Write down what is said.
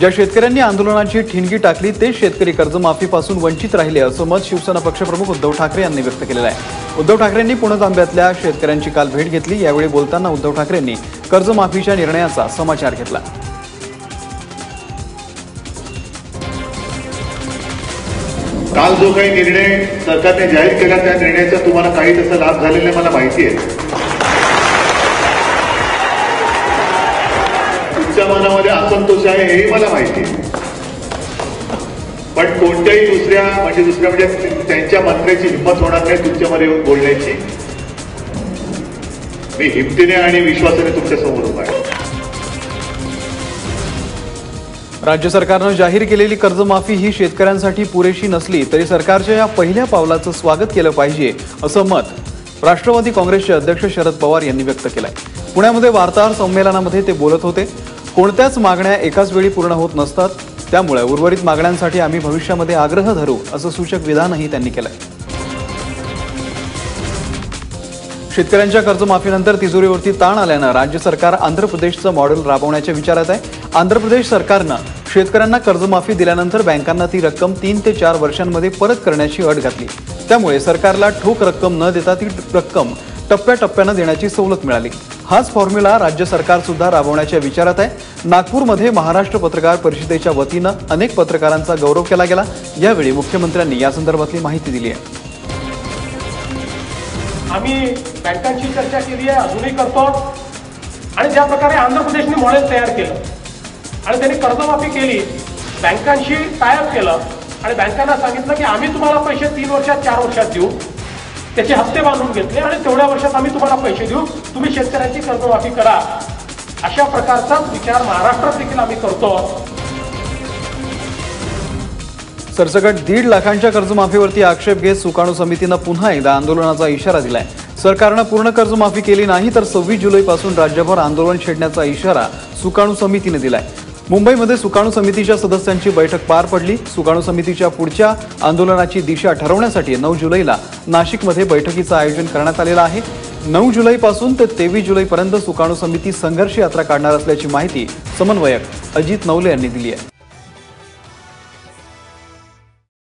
ज्या शेतकऱ्यांनी आंदोलनाची ठिणगी टाकली ते शेतकरी कर्जमाफीपासून वंचित राहिले असं मत शिवसेना पक्षप्रमुख उद्धव ठाकरे यांनी व्यक्त केलेलं आहे। उद्धव ठाकरेंनी पुणे तांब्यातल्या शेतकऱ्यांची काल भेट घेतली। यावेळी बोलताना उद्धव ठाकरेंनी कर्जमाफीच्या निर्णयाचा समाचार घेतला। काल जो काही निर्णय सरकारने जाहीर केला त्या निर्णयाचा तुम्हाला काही तसा लाभ झालेला मला माहिती आहे। तुमच्या मनामध्ये असंतोष आहे हेही मला माहिती आहे, पण कोणत्याही दुसऱ्या म्हणजे त्यांच्या मंत्र्याची हिंमत होणार नाही तुमच्यामध्ये येऊन बोलण्याची। मी हिमतीने आणि विश्वासाने तुमच्या समोर उभा आहे। राज्य सरकारनं जाहीर केलेली कर्जमाफी ही शेतकऱ्यांसाठी पुरेशी नसली तरी सरकारच्या या पहिल्या पावलाचं स्वागत केलं पाहिजे असं मत राष्ट्रवादी काँग्रेसचे अध्यक्ष शरद पवार यांनी व्यक्त केलंय। पुण्यामध्ये वार्ताहर संमेलनामध्ये ते बोलत होते। कोणत्याच मागण्या एकाच वेळी पूर्ण होत नसतात, त्यामुळे उर्वरित मागण्यांसाठी आम्ही भविष्यामध्ये आग्रह धरू असं सूचक विधानही त्यांनी केलंय। शेतकऱ्यांच्या कर्जमाफीनंतर तिजोरीवरती ताण आल्यानं राज्य सरकार आंध्र प्रदेशचं मॉडेल राबवण्याच्या विचारात आहे। आंध्र प्रदेश सरकारनं शेतकऱ्यांना कर्जमाफी दिल्यानंतर बँकांना ती रक्कम 3 ते 4 वर्षांमध्ये परत करण्याची अट घातली। त्यामुळे सरकारला ठोक रक्कम न देता ती रक्कम टप्प्याटप्प्यानं देण्याची सवलत मिळाली। हाच फॉर्म्युला राज्य सरकार सुद्धा राबवण्याच्या विचारात आहे। नागपूरमध्ये महाराष्ट्र पत्रकार परिषदेच्या वतीनं अनेक पत्रकारांचा गौरव केला गेला। यावेळी मुख्यमंत्र्यांनी या संदर्भातली माहिती दिली आहे। आम्ही बँकांची चर्चा केली आहे, अजूनही करतो आणि ज्या प्रकारे आंध्र प्रदेशने मॉडेल तयार केलं आणि त्यांनी कर्जमाफी केली, बँकांशी टायअप केलं आणि बँकांना सांगितलं की आम्ही तुम्हाला पैसे 3 वर्षात 4 वर्षात देऊ, त्याचे हप्ते बांधून घेतले आणि तेवढ्या वर्षात आम्ही तुम्हाला पैसे देऊ, तुम्ही शेतकऱ्यांची कर्जमाफी करा। अशा प्रकारचाच विचार महाराष्ट्रात देखील आम्ही करतो। सरसकट 1.5 लाखांच्या कर्जमाफीवरती आक्षेप घेत सुकाणू समितीनं पुन्हा एकदा आंदोलनाचा इशारा दिलाय। सरकारनं पूर्ण कर्जमाफी केली नाही तर 26 जुलैपासून राज्यभर आंदोलन छेडण्याचा इशारा सुकाणू समितीने दिलाय। मुंबईमध्ये सुकाणू समितीच्या सदस्यांची बैठक पार पडली। सुकाणू समितीच्या पुढच्या आंदोलनाची दिशा ठरवण्यासाठी 9 जुलैला नाशिकमध्ये बैठकीचं आयोजन करण्यात आलेलं आहे। 9 जुलैपासून ते 23 जुलैपर्यंत सुकाणू समिती संघर्ष यात्रा काढणार असल्याची माहिती समन्वयक अजित नवले यांनी दिली आहे।